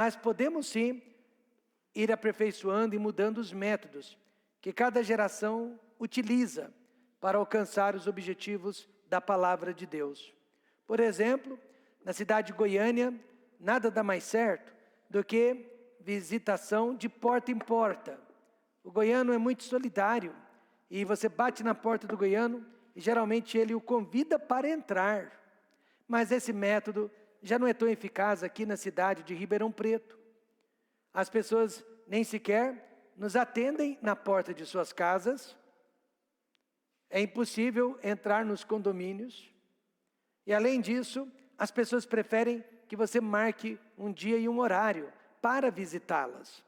Mas podemos sim ir aperfeiçoando e mudando os métodos que cada geração utiliza para alcançar os objetivos da palavra de Deus. Por exemplo, na cidade de Goiânia, nada dá mais certo do que visitação de porta em porta. O goiano é muito solidário e você bate na porta do goiano e geralmente ele o convida para entrar. Mas esse método já não é tão eficaz aqui na cidade de Ribeirão Preto. As pessoas nem sequer nos atendem na porta de suas casas. É impossível entrar nos condomínios. E além disso, as pessoas preferem que você marque um dia e um horário para visitá-las.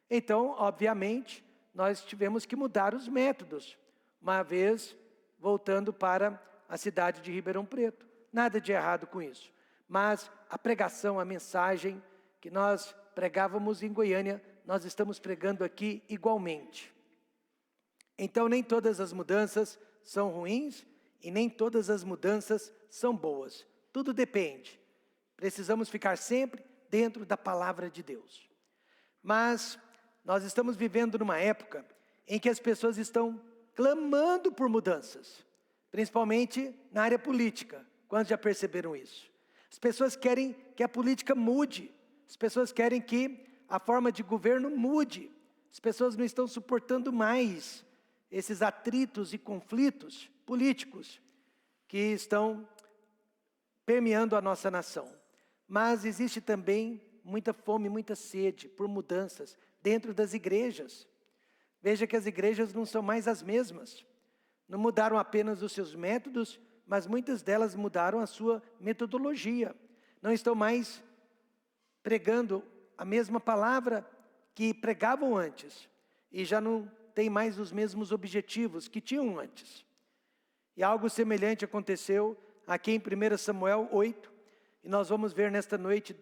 Então, obviamente, nós tivemos que mudar os métodos, uma vez voltando para a cidade de Ribeirão Preto. Nada de errado com isso. Mas a pregação, a mensagem que nós pregávamos em Goiânia, nós estamos pregando aqui igualmente. Então, nem todas as mudanças são ruins e nem todas as mudanças são boas. Tudo depende. Precisamos ficar sempre dentro da palavra de Deus. Mas nós estamos vivendo numa época em que as pessoas estão clamando por mudanças, principalmente na área política. Quantos já perceberam isso? As pessoas querem que a política mude, as pessoas querem que a forma de governo mude, as pessoas não estão suportando mais esses atritos e conflitos políticos que estão permeando a nossa nação. Mas existe também muita fome, muita sede por mudanças dentro das igrejas. Veja que as igrejas não são mais as mesmas. Não mudaram apenas os seus métodos, mas muitas delas mudaram a sua metodologia. Não estão mais pregando a mesma palavra que pregavam antes. E já não tem mais os mesmos objetivos que tinham antes. E algo semelhante aconteceu aqui em 1 Samuel 8. E nós vamos ver nesta noite,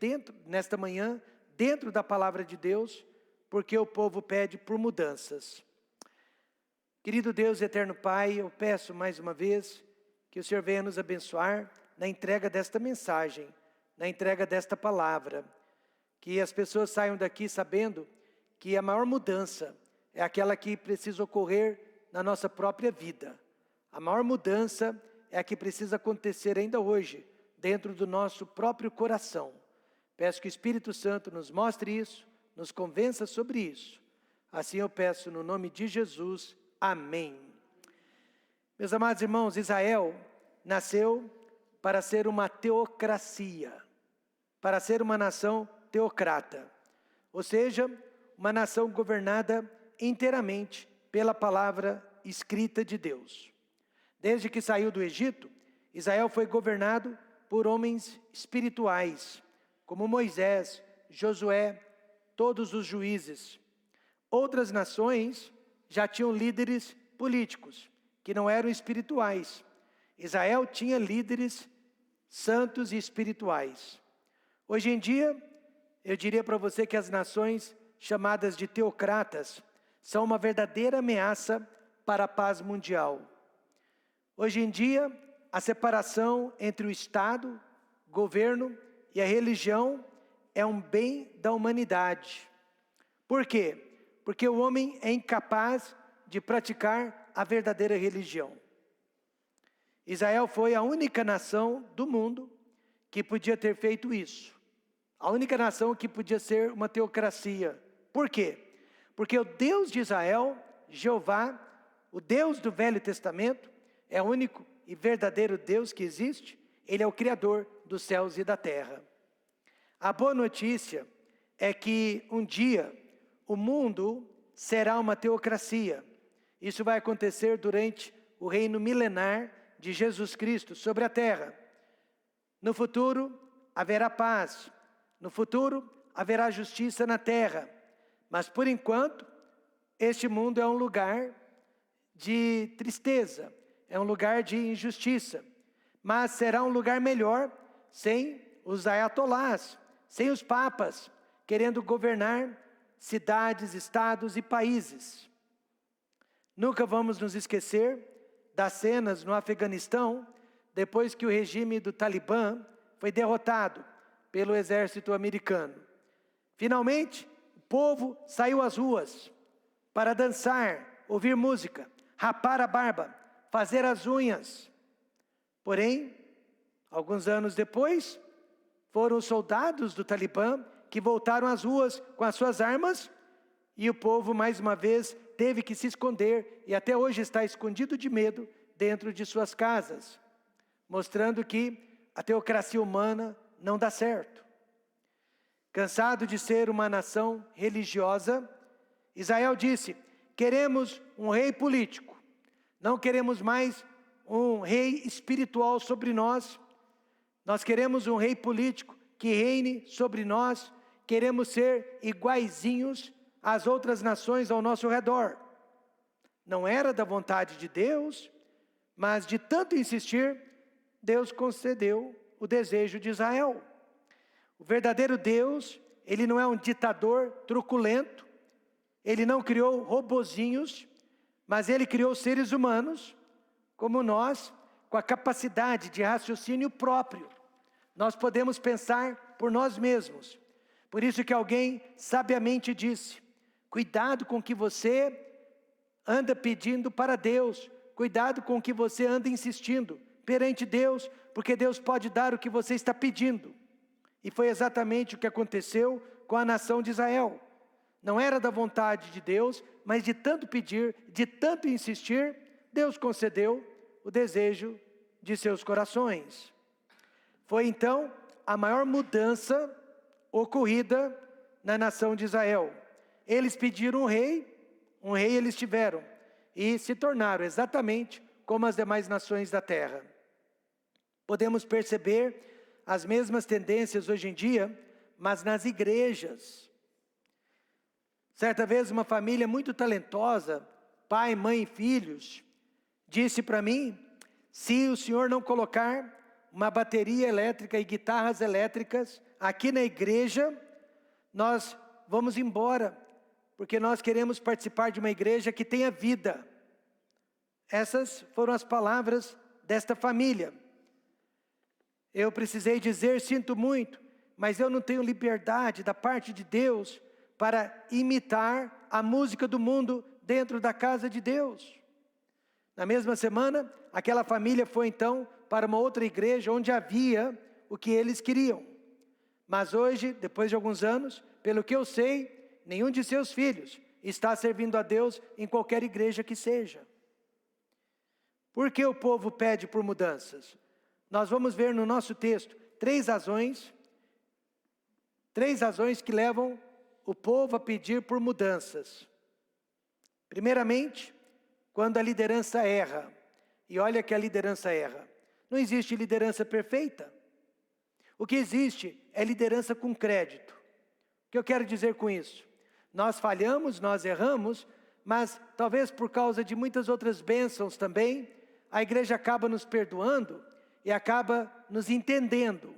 nesta manhã, dentro da palavra de Deus, porque o povo pede por mudanças. Querido Deus e eterno Pai, eu peço mais uma vez que o Senhor venha nos abençoar na entrega desta mensagem, na entrega desta palavra. Que as pessoas saiam daqui sabendo que a maior mudança é aquela que precisa ocorrer na nossa própria vida. A maior mudança é a que precisa acontecer ainda hoje, dentro do nosso próprio coração. Peço que o Espírito Santo nos mostre isso, nos convença sobre isso. Assim eu peço no nome de Jesus. Amém. Meus amados irmãos, Israel nasceu para ser uma teocracia, para ser uma nação teocrata, ou seja, uma nação governada inteiramente pela palavra escrita de Deus. Desde que saiu do Egito, Israel foi governado por homens espirituais, como Moisés, Josué, todos os juízes. Outras nações já tinham líderes políticos, que não eram espirituais. Israel tinha líderes santos e espirituais. Hoje em dia, eu diria para você que as nações chamadas de teocratas são uma verdadeira ameaça para a paz mundial. Hoje em dia, a separação entre o Estado, governo e a religião é um bem da humanidade. Por quê? Porque o homem é incapaz de praticar a verdadeira religião. Israel foi a única nação do mundo que podia ter feito isso. A única nação que podia ser uma teocracia. Por quê? Porque o Deus de Israel, Jeová, o Deus do Velho Testamento, é o único e verdadeiro Deus que existe. Ele é o Criador dos céus e da terra. A boa notícia é que um dia o mundo será uma teocracia. Isso vai acontecer durante o reino milenar de Jesus Cristo sobre a terra. No futuro haverá paz. No futuro haverá justiça na terra. Mas por enquanto, este mundo é um lugar de tristeza, é um lugar de injustiça. Mas será um lugar melhor sem os ayatolás, sem os papas, querendo governar cidades, estados e países. Nunca vamos nos esquecer das cenas no Afeganistão, depois que o regime do Talibã foi derrotado pelo exército americano. Finalmente, o povo saiu às ruas para dançar, ouvir música, rapar a barba, fazer as unhas. Porém, alguns anos depois, foram os soldados do Talibã que voltaram às ruas com as suas armas, e o povo, mais uma vez, teve que se esconder, e até hoje está escondido de medo dentro de suas casas, mostrando que a teocracia humana não dá certo. Cansado de ser uma nação religiosa, Israel disse: queremos um rei político, não queremos mais um rei espiritual sobre nós. Nós queremos um rei político que reine sobre nós, queremos ser iguaizinhos às outras nações ao nosso redor. Não era da vontade de Deus, mas de tanto insistir, Deus concedeu o desejo de Israel. O verdadeiro Deus, ele não é um ditador truculento, ele não criou robozinhos, mas ele criou seres humanos, como nós, com a capacidade de raciocínio próprio. Nós podemos pensar por nós mesmos. Por isso que alguém sabiamente disse: cuidado com o que você anda pedindo para Deus, cuidado com o que você anda insistindo perante Deus, porque Deus pode dar o que você está pedindo. E foi exatamente o que aconteceu com a nação de Israel. Não era da vontade de Deus, mas de tanto pedir, de tanto insistir, Deus concedeu o desejo de seus corações. Foi então a maior mudança ocorrida na nação de Israel. Eles pediram um rei eles tiveram, e se tornaram exatamente como as demais nações da terra. Podemos perceber as mesmas tendências hoje em dia, mas nas igrejas. Certa vez uma família muito talentosa, pai, mãe e filhos, disse para mim: se o senhor não colocar uma bateria elétrica e guitarras elétricas aqui na igreja, nós vamos embora, porque nós queremos participar de uma igreja que tenha vida. Essas foram as palavras desta família. Eu precisei dizer: sinto muito, mas eu não tenho liberdade da parte de Deus para imitar a música do mundo dentro da casa de Deus. Na mesma semana, aquela família foi então para uma outra igreja onde havia o que eles queriam. Mas hoje, depois de alguns anos, pelo que eu sei, nenhum de seus filhos está servindo a Deus em qualquer igreja que seja. Por que o povo pede por mudanças? Nós vamos ver no nosso texto três razões que levam o povo a pedir por mudanças. Primeiramente, quando a liderança erra. E olha que a liderança erra. Não existe liderança perfeita. O que existe é liderança com crédito. O que eu quero dizer com isso? Nós falhamos, nós erramos, mas talvez por causa de muitas outras bênçãos também, a igreja acaba nos perdoando e acaba nos entendendo.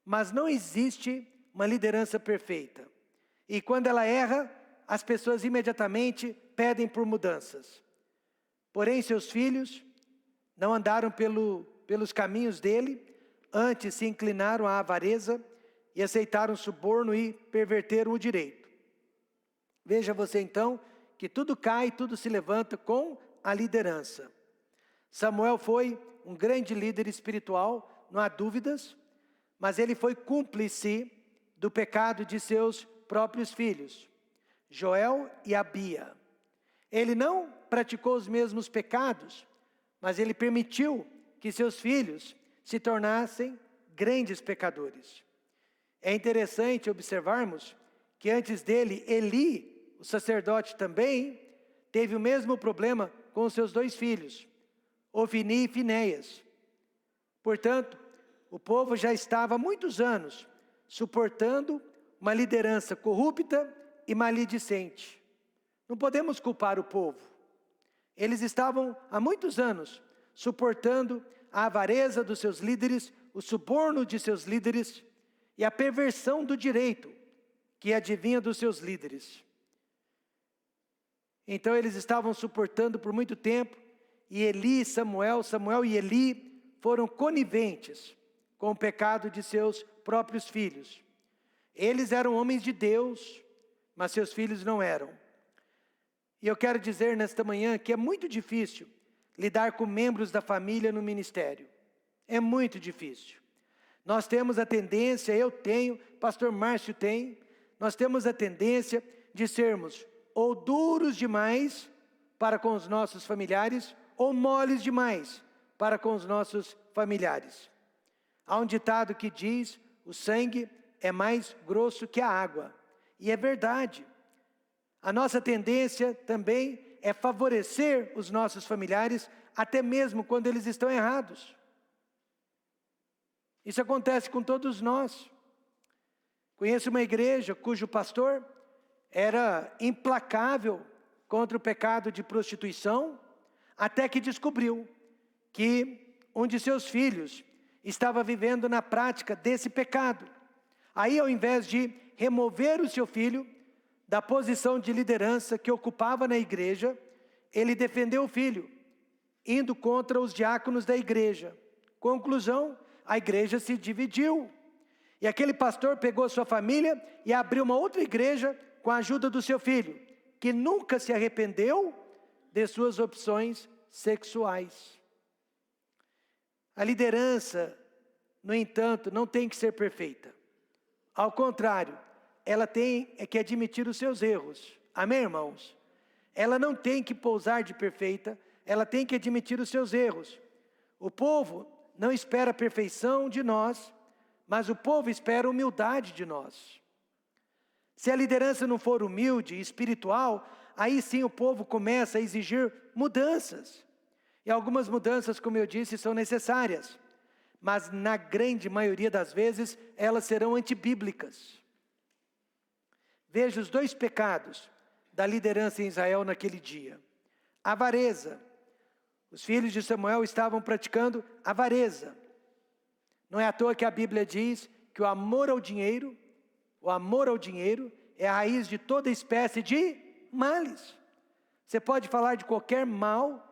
Mas não existe uma liderança perfeita. E quando ela erra, as pessoas imediatamente pedem por mudanças. Porém, seus filhos não andaram pelos caminhos dele, antes se inclinaram à avareza e aceitaram suborno e perverteram o direito. Veja você então que tudo cai, tudo se levanta com a liderança. Samuel foi um grande líder espiritual, não há dúvidas, mas ele foi cúmplice do pecado de seus próprios filhos, Joel e Abia. Ele não praticou os mesmos pecados, mas ele permitiu que seus filhos se tornassem grandes pecadores. É interessante observarmos que antes dele, Eli, o sacerdote também, teve o mesmo problema com os seus dois filhos, Ofni e Finéias. Portanto, o povo já estava há muitos anos suportando uma liderança corrupta e maledicente. Não podemos culpar o povo. Eles estavam há muitos anos suportando a avareza dos seus líderes, o suborno de seus líderes e a perversão do direito que advinha dos seus líderes. Então eles estavam suportando por muito tempo, e Eli e Samuel e Eli foram coniventes com o pecado de seus próprios filhos. Eles eram homens de Deus, mas seus filhos não eram. E eu quero dizer nesta manhã que é muito difícil lidar com membros da família no ministério. É muito difícil. Nós temos a tendência, eu tenho, pastor Márcio tem, nós temos a tendência de sermos ou duros demais para com os nossos familiares, ou moles demais para com os nossos familiares. Há um ditado que diz: o sangue é mais grosso que a água. E é verdade. A nossa tendência também é favorecer os nossos familiares, até mesmo quando eles estão errados. Isso acontece com todos nós. Conheço uma igreja cujo pastor era implacável contra o pecado de prostituição, até que descobriu que um de seus filhos estava vivendo na prática desse pecado. Aí, ao invés de remover o seu filho da posição de liderança que ocupava na igreja, ele defendeu o filho, indo contra os diáconos da igreja. Conclusão, a igreja se dividiu. E aquele pastor pegou sua família e abriu uma outra igreja com a ajuda do seu filho, que nunca se arrependeu de suas opções sexuais. A liderança, no entanto, não tem que ser perfeita. Ao contrário, ela tem que admitir os seus erros. Amém, irmãos? Ela não tem que pousar de perfeita, ela tem que admitir os seus erros. O povo não espera a perfeição de nós, mas o povo espera a humildade de nós. Se a liderança não for humilde e espiritual, aí sim o povo começa a exigir mudanças. E algumas mudanças, como eu disse, são necessárias. Mas na grande maioria das vezes, elas serão antibíblicas. Veja os dois pecados da liderança em Israel naquele dia. Avareza. Os filhos de Samuel estavam praticando avareza. Não é à toa que a Bíblia diz que o amor ao dinheiro é a raiz de toda espécie de males. Você pode falar de qualquer mal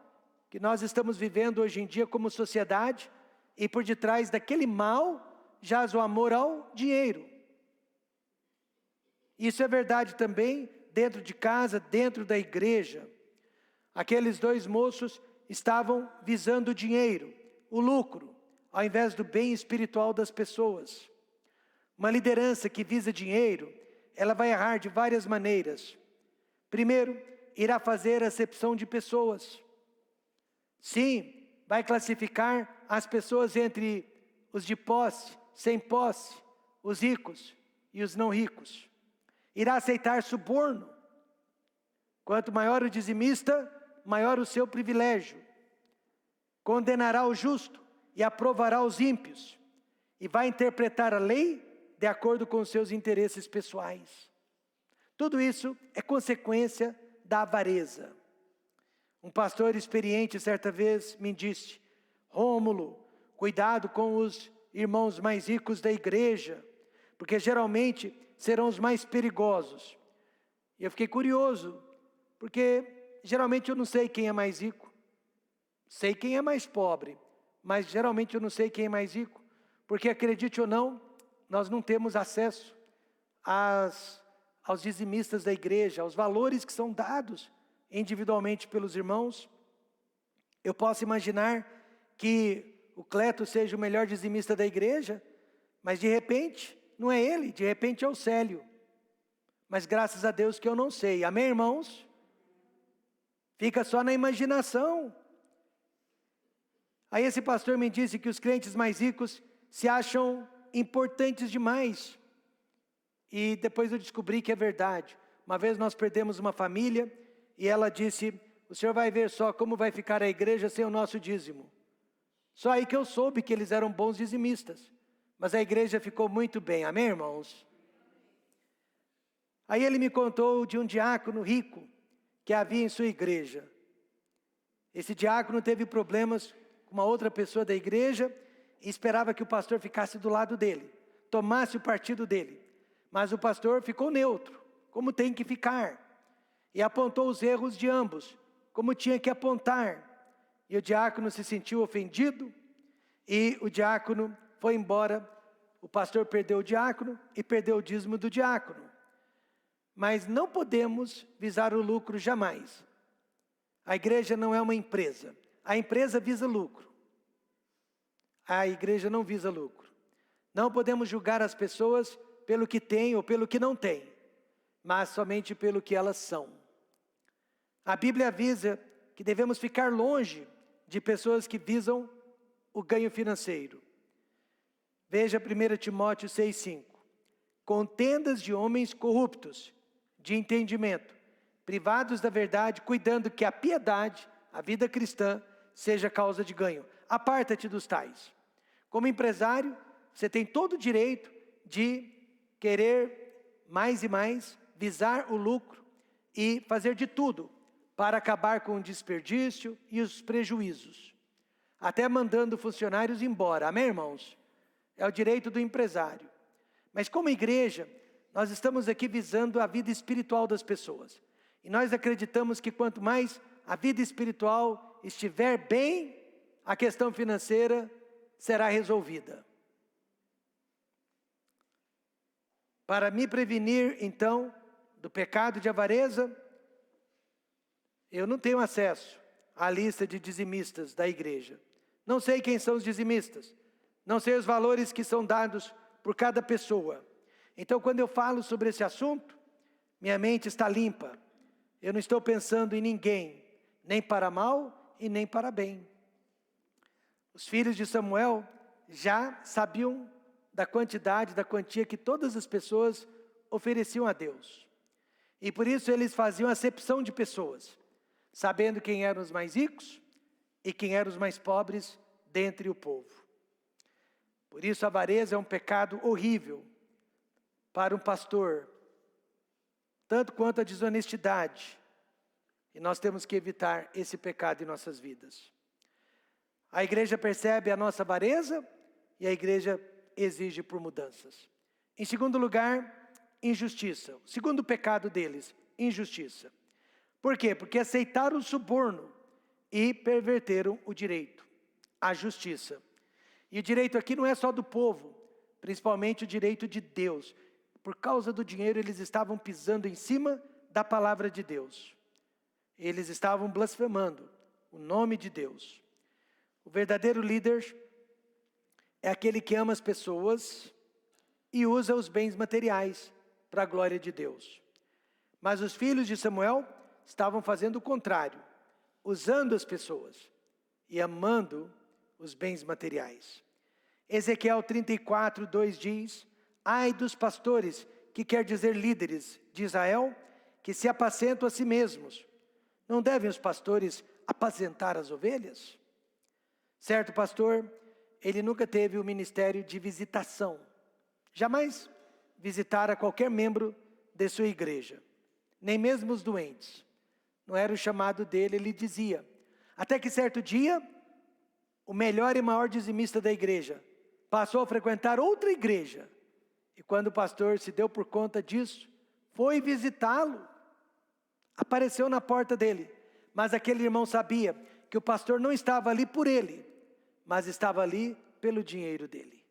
que nós estamos vivendo hoje em dia como sociedade, e por detrás daquele mal jaz o amor ao dinheiro. Isso é verdade também dentro de casa, dentro da igreja. Aqueles dois moços estavam visando o dinheiro, o lucro, ao invés do bem espiritual das pessoas. Uma liderança que visa dinheiro, ela vai errar de várias maneiras. Primeiro, irá fazer acepção de pessoas. Sim, vai classificar as pessoas entre os de posse, sem posse, os ricos e os não ricos. Irá aceitar suborno. Quanto maior o dizimista, maior o seu privilégio. Condenará o justo e aprovará os ímpios. E vai interpretar a lei de acordo com os seus interesses pessoais. Tudo isso é consequência da avareza. Um pastor experiente certa vez me disse: Rômulo, cuidado com os irmãos mais ricos da igreja, porque geralmente serão os mais perigosos. E eu fiquei curioso, porque geralmente eu não sei quem é mais rico. Sei quem é mais pobre, mas geralmente eu não sei quem é mais rico, porque acredite ou não, nós não temos acesso aos dizimistas da igreja, aos valores que são dados individualmente pelos irmãos. Eu posso imaginar que o Cleto seja o melhor dizimista da igreja, mas de repente não é ele, de repente é o Célio. Mas graças a Deus que eu não sei. Amém, irmãos? Fica só na imaginação. Aí esse pastor me disse que os crentes mais ricos se acham importantes demais. E depois eu descobri que é verdade. Uma vez nós perdemos uma família e ela disse: o senhor vai ver só como vai ficar a igreja sem o nosso dízimo. Só aí que eu soube que eles eram bons dizimistas. Mas a igreja ficou muito bem. Amém, irmãos? Aí ele me contou de um diácono rico que havia em sua igreja. Esse diácono teve problemas com uma outra pessoa da igreja e esperava que o pastor ficasse do lado dele, tomasse o partido dele. Mas o pastor ficou neutro, como tem que ficar, e apontou os erros de ambos, como tinha que apontar. E o diácono se sentiu ofendido, e o diácono foi embora o pastor perdeu o diácono e perdeu o dízimo do diácono. Mas não podemos visar o lucro jamais. A igreja não é uma empresa. A empresa visa lucro. A igreja não visa lucro. Não podemos julgar as pessoas pelo que têm ou pelo que não têm, mas somente pelo que elas são. A Bíblia avisa que devemos ficar longe de pessoas que visam o ganho financeiro. Veja 1 Timóteo 6,5. Contendas de homens corruptos, de entendimento, privados da verdade, cuidando que a piedade, a vida cristã, seja causa de ganho. Aparta-te dos tais. Como empresário, você tem todo o direito de querer mais e mais, visar o lucro e fazer de tudo para acabar com o desperdício e os prejuízos. Até mandando funcionários embora. Amém, irmãos? É o direito do empresário. Mas como igreja, nós estamos aqui visando a vida espiritual das pessoas. E nós acreditamos que quanto mais a vida espiritual estiver bem, a questão financeira será resolvida. Para me prevenir, então, do pecado de avareza, eu não tenho acesso à lista de dizimistas da igreja. Não sei quem são os dizimistas. Não sei os valores que são dados por cada pessoa. Então, quando eu falo sobre esse assunto, minha mente está limpa. Eu não estou pensando em ninguém, nem para mal e nem para bem. Os filhos de Samuel já sabiam da quantidade, da quantia que todas as pessoas ofereciam a Deus. E por isso eles faziam acepção de pessoas, sabendo quem eram os mais ricos e quem eram os mais pobres dentre o povo. Por isso a avareza é um pecado horrível para um pastor, tanto quanto a desonestidade. E nós temos que evitar esse pecado em nossas vidas. A igreja percebe a nossa avareza e a igreja exige por mudanças. Em segundo lugar, injustiça. O segundo pecado deles, injustiça. Por quê? Porque aceitaram o suborno e perverteram o direito, a justiça. E o direito aqui não é só do povo, principalmente o direito de Deus. Por causa do dinheiro, eles estavam pisando em cima da palavra de Deus. Eles estavam blasfemando o nome de Deus. O verdadeiro líder é aquele que ama as pessoas e usa os bens materiais para a glória de Deus. Mas os filhos de Samuel estavam fazendo o contrário, usando as pessoas e amando os bens materiais. Ezequiel 34, 2 diz: ai dos pastores, que quer dizer líderes de Israel, que se apacentam a si mesmos. Não devem os pastores apacentar as ovelhas? Certo pastor, ele nunca teve o ministério de visitação. Jamais visitara qualquer membro de sua igreja, nem mesmo os doentes. Não era o chamado dele, ele dizia. Até que certo dia, o melhor e maior dizimista da igreja passou a frequentar outra igreja. E quando o pastor se deu por conta disso, foi visitá-lo. Apareceu na porta dele. Mas aquele irmão sabia que o pastor não estava ali por ele, mas estava ali pelo dinheiro dele.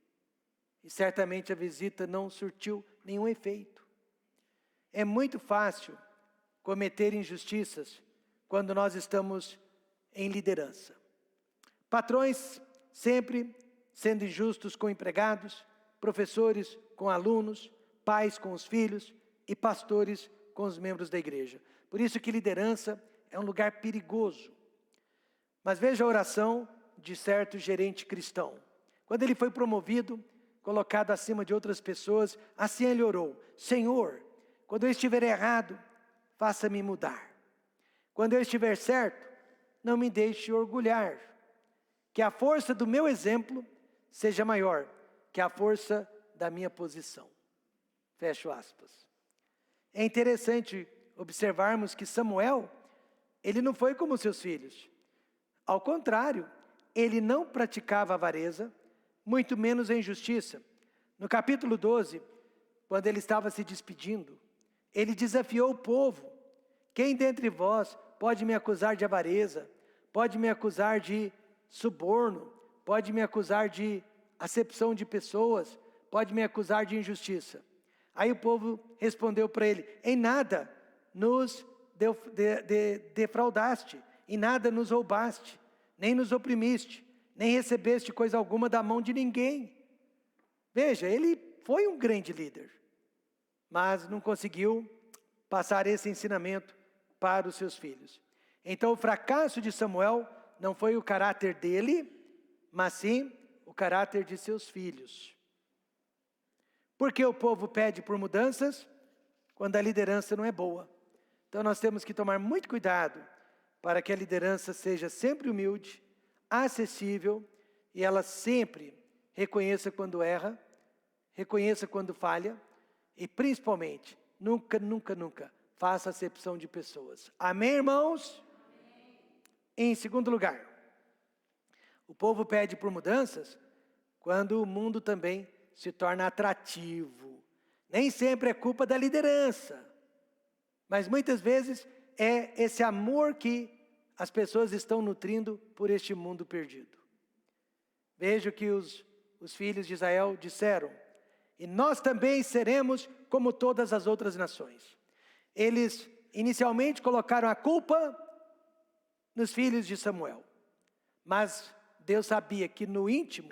E certamente a visita não surtiu nenhum efeito. É muito fácil cometer injustiças quando nós estamos em liderança. Patrões sempre sendo injustos com empregados, professores com alunos, pais com os filhos e pastores com os membros da igreja. Por isso que liderança é um lugar perigoso. Mas veja a oração de certo gerente cristão. Quando ele foi promovido, colocado acima de outras pessoas, assim ele orou: Senhor, quando eu estiver errado, faça-me mudar. Quando eu estiver certo, não me deixe orgulhar. Que a força do meu exemplo seja maior que a força da minha posição. Fecho aspas. É interessante observarmos que Samuel, ele não foi como seus filhos. Ao contrário, ele não praticava avareza, muito menos a injustiça. No capítulo 12, quando ele estava se despedindo, ele desafiou o povo: quem dentre vós pode me acusar de avareza, pode me acusar de suborno, pode me acusar de acepção de pessoas, pode me acusar de injustiça? Aí o povo respondeu para ele: em nada nos defraudaste, em nada nos roubaste, nem nos oprimiste, nem recebeste coisa alguma da mão de ninguém. Veja, ele foi um grande líder, mas não conseguiu passar esse ensinamento para os seus filhos. Então o fracasso de Samuel não foi o caráter dele, mas sim o caráter de seus filhos. Porque o povo pede por mudanças quando a liderança não é boa. Então nós temos que tomar muito cuidado para que a liderança seja sempre humilde, acessível, e ela sempre reconheça quando erra, reconheça quando falha, e principalmente, nunca, nunca, nunca faça acepção de pessoas. Amém, irmãos? Amém. Em segundo lugar, o povo pede por mudanças quando o mundo também se torna atrativo. Nem sempre é culpa da liderança, mas muitas vezes é esse amor que as pessoas estão nutrindo por este mundo perdido. Veja que os filhos de Israel disseram: e nós também seremos como todas as outras nações. Eles inicialmente colocaram a culpa nos filhos de Samuel, mas Deus sabia que no íntimo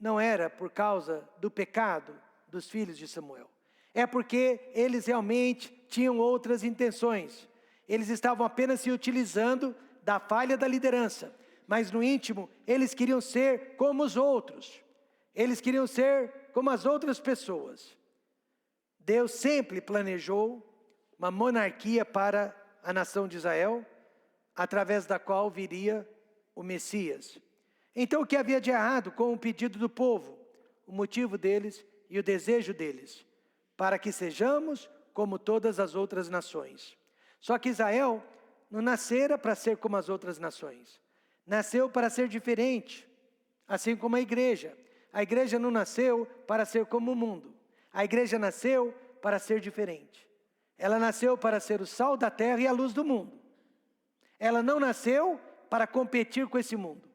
não era por causa do pecado dos filhos de Samuel. É porque eles realmente tinham outras intenções. Eles estavam apenas se utilizando da falha da liderança, mas no íntimo eles queriam ser como os outros. Eles queriam ser como as outras pessoas. Deus sempre planejou uma monarquia para a nação de Israel, através da qual viria o Messias. Então o que havia de errado com o pedido do povo, o motivo deles e o desejo deles? Para que sejamos como todas as outras nações. Só que Israel não nascera para ser como as outras nações. Nasceu para ser diferente, assim como a igreja. A igreja não nasceu para ser como o mundo. A igreja nasceu para ser diferente. Ela nasceu para ser o sal da terra e a luz do mundo. Ela não nasceu para competir com esse mundo.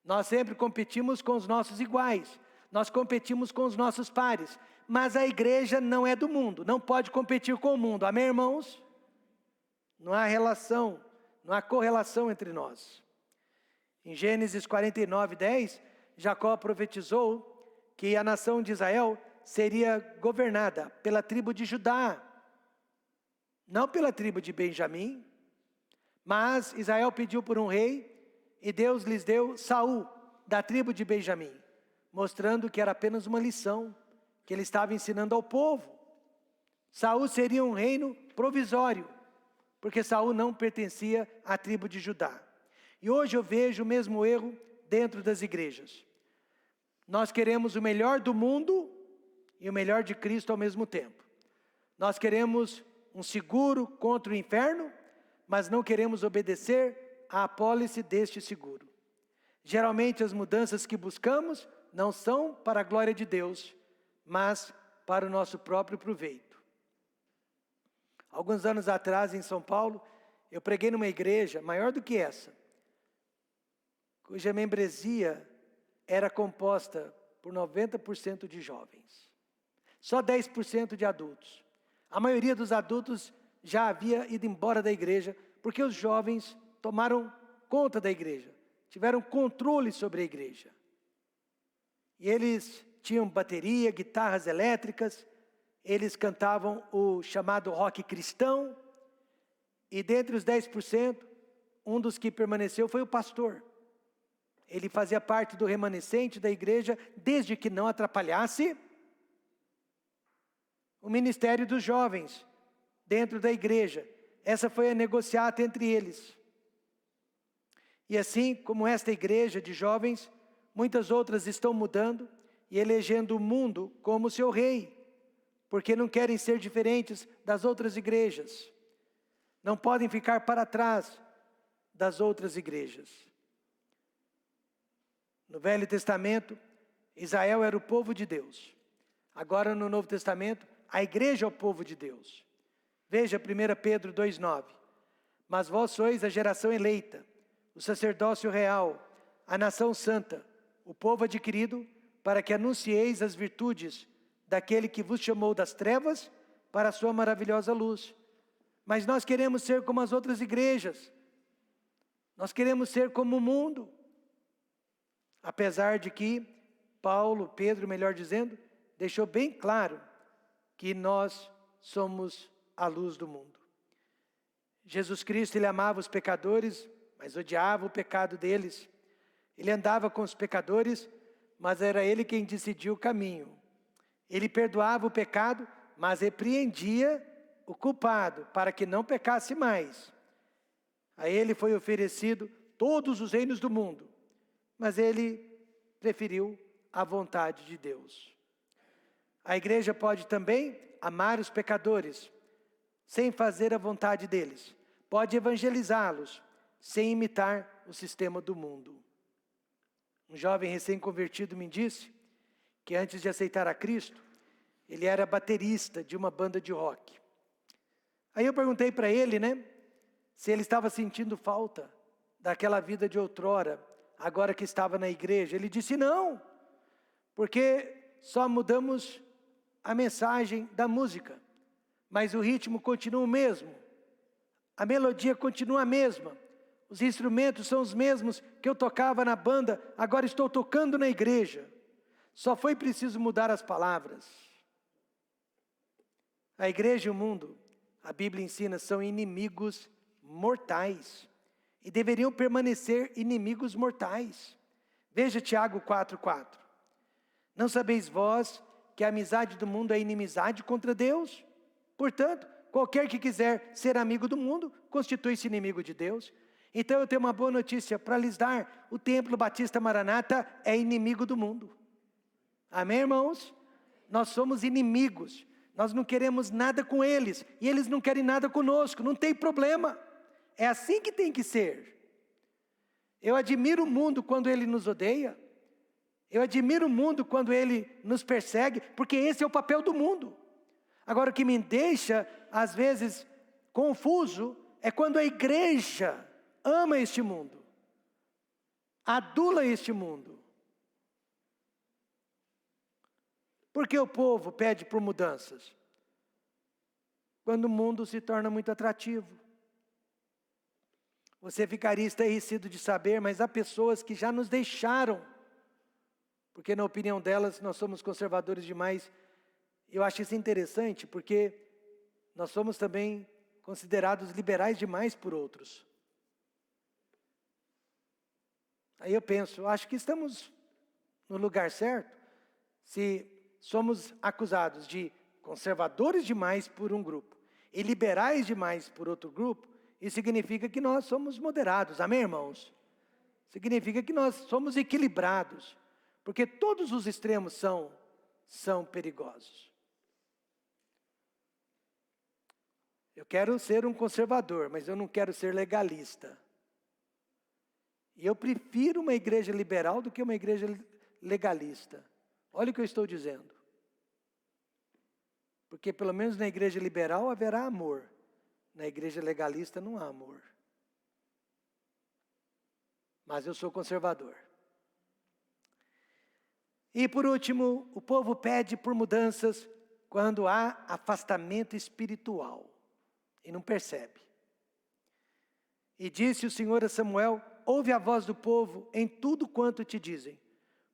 Nós sempre competimos com os nossos iguais. Nós competimos com os nossos pares. Mas a igreja não é do mundo. Não pode competir com o mundo. Amém, irmãos? Não há relação, não há correlação entre nós. Em Gênesis 49:10, Jacó profetizou que a nação de Israel seria governada pela tribo de Judá, não pela tribo de Benjamim. Mas Israel pediu por um rei e Deus lhes deu Saul, da tribo de Benjamim, mostrando que era apenas uma lição que ele estava ensinando ao povo. Saul seria um reino provisório, porque Saul não pertencia à tribo de Judá. E hoje eu vejo o mesmo erro dentro das igrejas. Nós queremos o melhor do mundo e o melhor de Cristo ao mesmo tempo. Nós queremos um seguro contra o inferno, mas não queremos obedecer à apólice deste seguro. Geralmente as mudanças que buscamos não são para a glória de Deus, mas para o nosso próprio proveito. Alguns anos atrás, em São Paulo, eu preguei numa igreja maior do que essa, cuja membresia era composta por 90% de jovens. Só 10% de adultos. A maioria dos adultos já havia ido embora da igreja, porque os jovens tomaram conta da igreja, tiveram controle sobre a igreja. E eles tinham bateria, guitarras elétricas, eles cantavam o chamado rock cristão, e dentre os 10%, um dos que permaneceu foi o pastor. Ele fazia parte do remanescente da igreja, desde que não atrapalhasse o ministério dos jovens dentro da igreja. Essa foi a negociata entre eles. E assim como esta igreja de jovens, muitas outras estão mudando e elegendo o mundo como seu rei, porque não querem ser diferentes das outras igrejas. Não podem ficar para trás das outras igrejas. No Velho Testamento, Israel era o povo de Deus. Agora no Novo Testamento, a igreja é o povo de Deus. Veja 1 Pedro 2,9. Mas vós sois a geração eleita, o sacerdócio real, a nação santa, o povo adquirido para que anuncieis as virtudes daquele que vos chamou das trevas para a sua maravilhosa luz. Mas nós queremos ser como as outras igrejas. Nós queremos ser como o mundo. Apesar de que Pedro, melhor dizendo, deixou bem claro que nós somos a luz do mundo. Jesus Cristo, ele amava os pecadores, mas odiava o pecado deles. Ele andava com os pecadores, mas era ele quem decidiu o caminho. Ele perdoava o pecado, mas repreendia o culpado, para que não pecasse mais. A ele foi oferecido todos os reinos do mundo, mas ele preferiu a vontade de Deus. A igreja pode também amar os pecadores, sem fazer a vontade deles. Pode evangelizá-los, sem imitar o sistema do mundo. Um jovem recém-convertido me disse que antes de aceitar a Cristo, ele era baterista de uma banda de rock. Aí eu perguntei para ele, se ele estava sentindo falta daquela vida de outrora, agora que estava na igreja. Ele disse não, porque só mudamos a mensagem da música, mas o ritmo continua o mesmo, a melodia continua a mesma, os instrumentos são os mesmos que eu tocava na banda, agora estou tocando na igreja. Só foi preciso mudar as palavras. A igreja e o mundo, a Bíblia ensina, são inimigos mortais e deveriam permanecer inimigos mortais. Veja Tiago 4:4. Não sabeis vós que a amizade do mundo é inimizade contra Deus? Portanto, qualquer que quiser ser amigo do mundo, constitui-se inimigo de Deus. Então eu tenho uma boa notícia para lhes dar. O Templo Batista Maranata é inimigo do mundo. Amém, irmãos? Nós somos inimigos. Nós não queremos nada com eles. E eles não querem nada conosco. Não tem problema. É assim que tem que ser. Eu admiro o mundo quando ele nos odeia. Eu admiro o mundo quando ele nos persegue. Porque esse é o papel do mundo. Agora o que me deixa, às vezes, confuso, é quando a igreja ama este mundo, adula este mundo. Por que o povo pede por mudanças? Quando o mundo se torna muito atrativo. Você ficaria estarrecido de saber, mas há pessoas que já nos deixaram, porque na opinião delas nós somos conservadores demais. Eu acho isso interessante, porque nós somos também considerados liberais demais por outros. Aí eu penso, acho que estamos no lugar certo, se somos acusados de conservadores demais por um grupo e liberais demais por outro grupo. Isso significa que nós somos moderados, amém, irmãos? Significa que nós somos equilibrados, porque todos os extremos são perigosos. Eu quero ser um conservador, mas eu não quero ser legalista. E eu prefiro uma igreja liberal do que uma igreja legalista. Olha o que eu estou dizendo. Porque pelo menos na igreja liberal haverá amor. Na igreja legalista não há amor. Mas eu sou conservador. E por último, o povo pede por mudanças quando há afastamento espiritual. E não percebe. E disse o Senhor a Samuel: ouve a voz do povo em tudo quanto te dizem,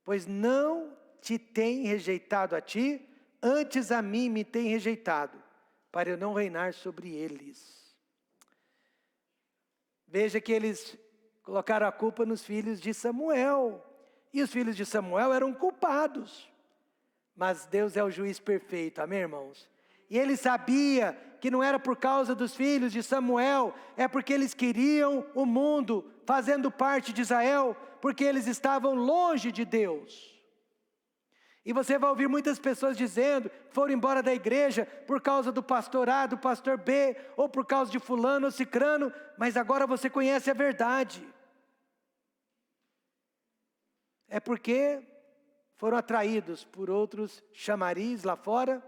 pois não te tem rejeitado a ti, antes a mim me tem rejeitado, para eu não reinar sobre eles. Veja que eles colocaram a culpa nos filhos de Samuel, e os filhos de Samuel eram culpados, mas Deus é o juiz perfeito, amém, irmãos? E ele sabia que não era por causa dos filhos de Samuel, é porque eles queriam o mundo fazendo parte de Israel, porque eles estavam longe de Deus. E você vai ouvir muitas pessoas dizendo, foram embora da igreja por causa do pastor A, do pastor B, ou por causa de fulano ou cicrano, mas agora você conhece a verdade. É porque foram atraídos por outros chamariz lá fora,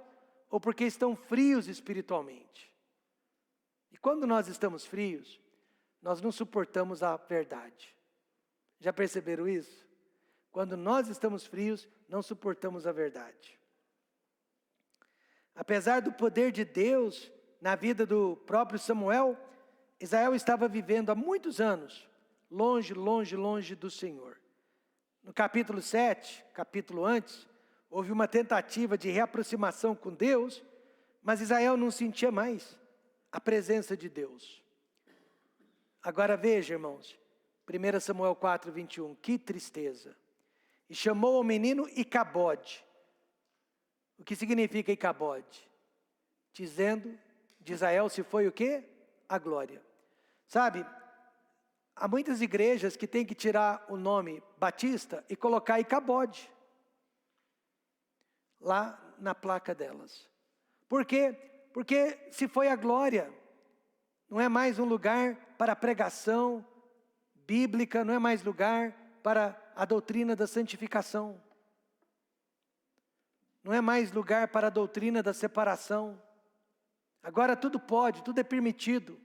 ou porque estão frios espiritualmente. E quando nós estamos frios, nós não suportamos a verdade. Já perceberam isso? Quando nós estamos frios, não suportamos a verdade. Apesar do poder de Deus na vida do próprio Samuel, Israel estava vivendo há muitos anos, longe, longe, longe do Senhor. No capítulo 7, capítulo antes, houve uma tentativa de reaproximação com Deus, mas Israel não sentia mais a presença de Deus. Agora veja, irmãos, 1 Samuel 4, 21, que tristeza. E chamou o menino Icabode. O que significa Icabode? Dizendo, de Israel se foi o quê? A glória. Sabe, há muitas igrejas que têm que tirar o nome Batista e colocar Icabode lá na placa delas. Por quê? Porque se foi a glória, não é mais um lugar para pregação bíblica, não é mais lugar para a doutrina da santificação. Não é mais lugar para a doutrina da separação. Agora tudo pode, tudo é permitido.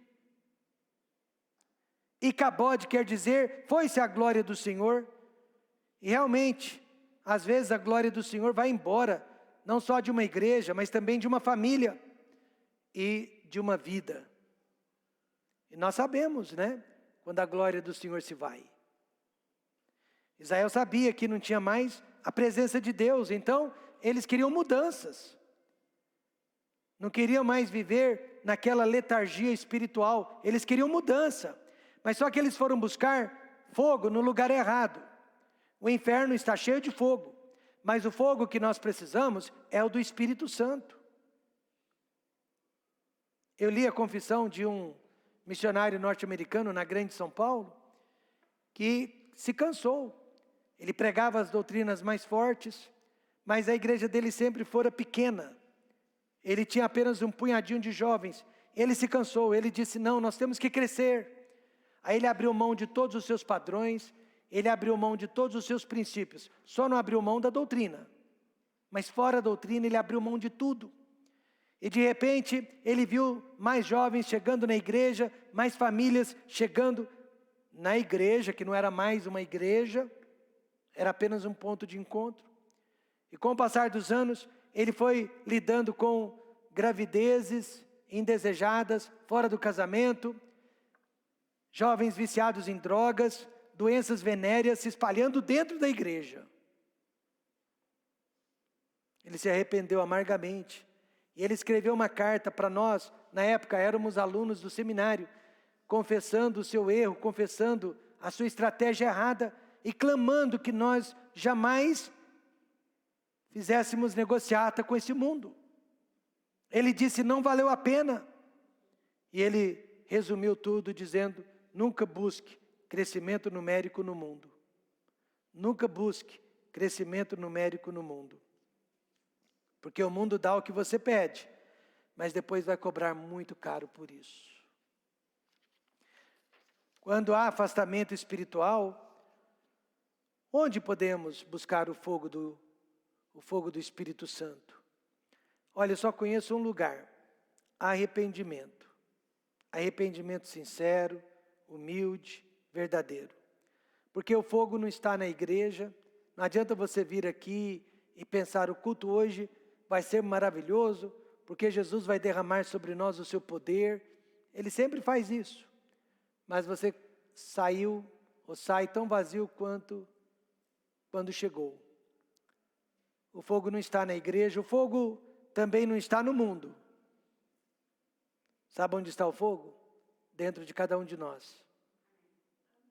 Icabode quer dizer, foi-se a glória do Senhor. E realmente, às vezes a glória do Senhor vai embora, não só de uma igreja, mas também de uma família e de uma vida. E nós sabemos, né? Quando a glória do Senhor se vai. Israel sabia que não tinha mais a presença de Deus, então eles queriam mudanças. Não queriam mais viver naquela letargia espiritual, eles queriam mudança. Mas só que eles foram buscar fogo no lugar errado. O inferno está cheio de fogo, mas o fogo que nós precisamos é o do Espírito Santo. Eu li a confissão de um missionário norte-americano na Grande São Paulo, que se cansou. Ele pregava as doutrinas mais fortes, mas a igreja dele sempre fora pequena. Ele tinha apenas um punhadinho de jovens. Ele se cansou, ele disse, não, nós temos que crescer. Aí ele abriu mão de todos os seus padrões, ele abriu mão de todos os seus princípios. Só não abriu mão da doutrina. Mas fora a doutrina, ele abriu mão de tudo. E de repente, ele viu mais jovens chegando na igreja, mais famílias chegando na igreja, que não era mais uma igreja, era apenas um ponto de encontro. E com o passar dos anos, ele foi lidando com gravidezes indesejadas, fora do casamento, jovens viciados em drogas, doenças venéreas se espalhando dentro da igreja. Ele se arrependeu amargamente. E ele escreveu uma carta para nós, na época éramos alunos do seminário, confessando o seu erro, confessando a sua estratégia errada e clamando que nós jamais fizéssemos negociata com esse mundo. Ele disse, não valeu a pena. E ele resumiu tudo dizendo, nunca busque crescimento numérico no mundo. Nunca busque crescimento numérico no mundo. Porque o mundo dá o que você pede, mas depois vai cobrar muito caro por isso. Quando há afastamento espiritual, onde podemos buscar o fogo do Espírito Santo? Olha, eu só conheço um lugar, arrependimento. Arrependimento sincero, humilde, verdadeiro. Porque o fogo não está na igreja, não adianta você vir aqui e pensar o culto hoje vai ser maravilhoso, porque Jesus vai derramar sobre nós o seu poder. Ele sempre faz isso. Mas você saiu ou sai tão vazio quanto quando chegou. O fogo não está na igreja, o fogo também não está no mundo. Sabe onde está o fogo? Dentro de cada um de nós.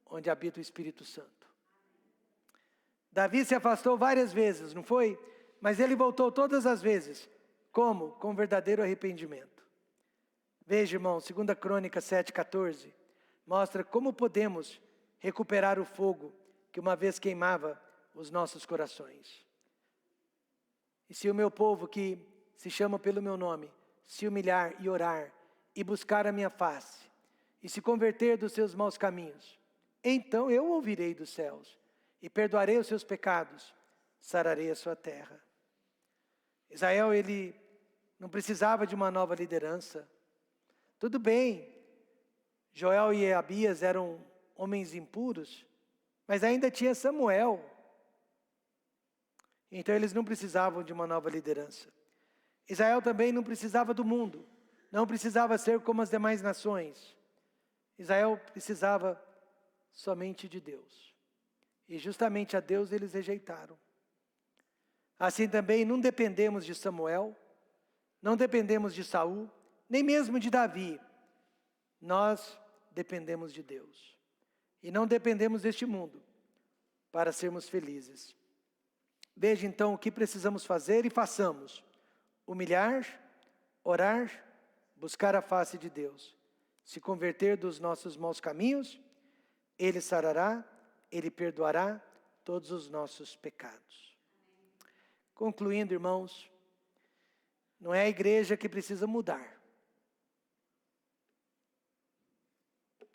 Onde habita o Espírito Santo. Davi se afastou várias vezes, não foi? Mas ele voltou todas as vezes. Como? Com verdadeiro arrependimento. Veja, irmão, 2 Crônicas 7,14. Mostra como podemos recuperar o fogo que uma vez queimava os nossos corações. E se o meu povo que se chama pelo meu nome, se humilhar e orar, e buscar a minha face, e se converter dos seus maus caminhos, então eu ouvirei dos céus, e perdoarei os seus pecados, sararei a sua terra. Israel, ele não precisava de uma nova liderança. Tudo bem, Joel e Abias eram homens impuros, mas ainda tinha Samuel. Então eles não precisavam de uma nova liderança. Israel também não precisava do mundo, não precisava ser como as demais nações. Israel precisava somente de Deus. E justamente a Deus eles rejeitaram. Assim também não dependemos de Samuel, não dependemos de Saul, nem mesmo de Davi. Nós dependemos de Deus. E não dependemos deste mundo para sermos felizes. Veja então o que precisamos fazer e façamos. Humilhar, orar, buscar a face de Deus. Se converter dos nossos maus caminhos, Ele sarará, Ele perdoará todos os nossos pecados. Concluindo, irmãos, não é a igreja que precisa mudar.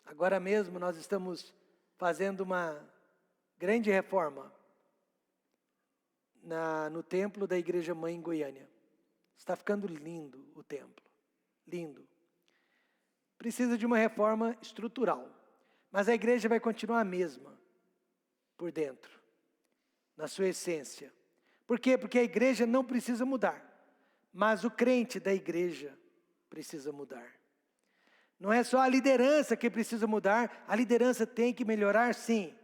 Agora mesmo nós estamos fazendo uma grande reforma no templo da Igreja Mãe em Goiânia. Está ficando lindo o templo, lindo. Precisa de uma reforma estrutural, mas a igreja vai continuar a mesma, por dentro, na sua essência. Por quê? Porque a igreja não precisa mudar, mas o crente da igreja precisa mudar. Não é só a liderança que precisa mudar, a liderança tem que melhorar sim,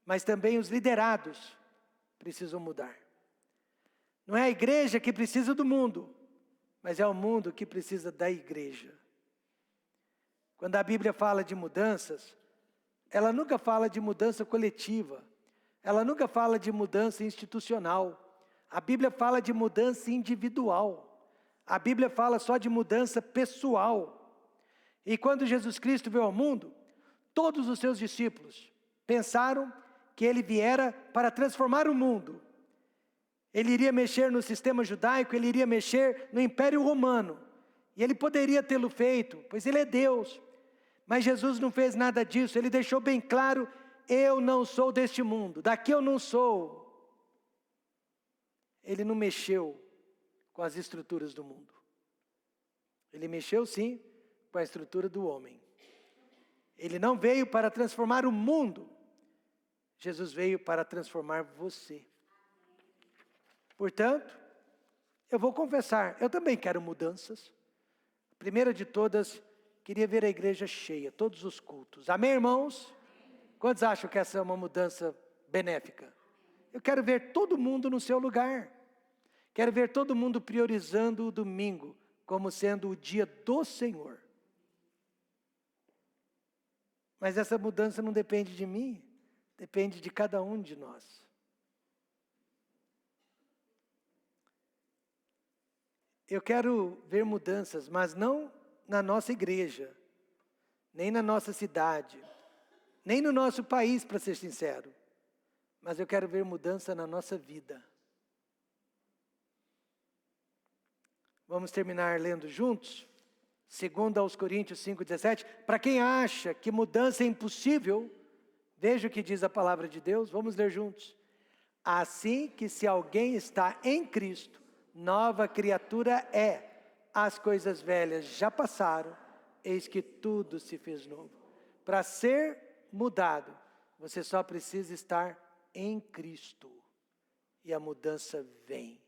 mas também os liderados precisam mudar. Não é a igreja que precisa do mundo, mas é o mundo que precisa da igreja. Quando a Bíblia fala de mudanças, ela nunca fala de mudança coletiva, ela nunca fala de mudança institucional. A Bíblia fala de mudança individual, a Bíblia fala só de mudança pessoal. E quando Jesus Cristo veio ao mundo, todos os seus discípulos pensaram que Ele viera para transformar o mundo. Ele iria mexer no sistema judaico, Ele iria mexer no Império Romano. E Ele poderia tê-lo feito, pois Ele é Deus. Mas Jesus não fez nada disso, Ele deixou bem claro, eu não sou deste mundo, daqui eu não sou. Ele não mexeu com as estruturas do mundo. Ele mexeu sim com a estrutura do homem. Ele não veio para transformar o mundo, Jesus veio para transformar você. Portanto, eu vou confessar, eu também quero mudanças. A primeira de todas, queria ver a igreja cheia, todos os cultos. Amém, irmãos? Quantos acham que essa é uma mudança benéfica? Eu quero ver todo mundo no seu lugar. Quero ver todo mundo priorizando o domingo como sendo o dia do Senhor. Mas essa mudança não depende de mim, depende de cada um de nós. Eu quero ver mudanças, mas não na nossa igreja, nem na nossa cidade, nem no nosso país, para ser sincero. Mas eu quero ver mudança na nossa vida. Vamos terminar lendo juntos? 2 Coríntios 5,17. Para quem acha que mudança é impossível, veja o que diz a palavra de Deus. Vamos ler juntos. Assim que se alguém está em Cristo, nova criatura é. As coisas velhas já passaram, eis que tudo se fez novo. Para ser mudado, você só precisa estar em Cristo. E a mudança vem.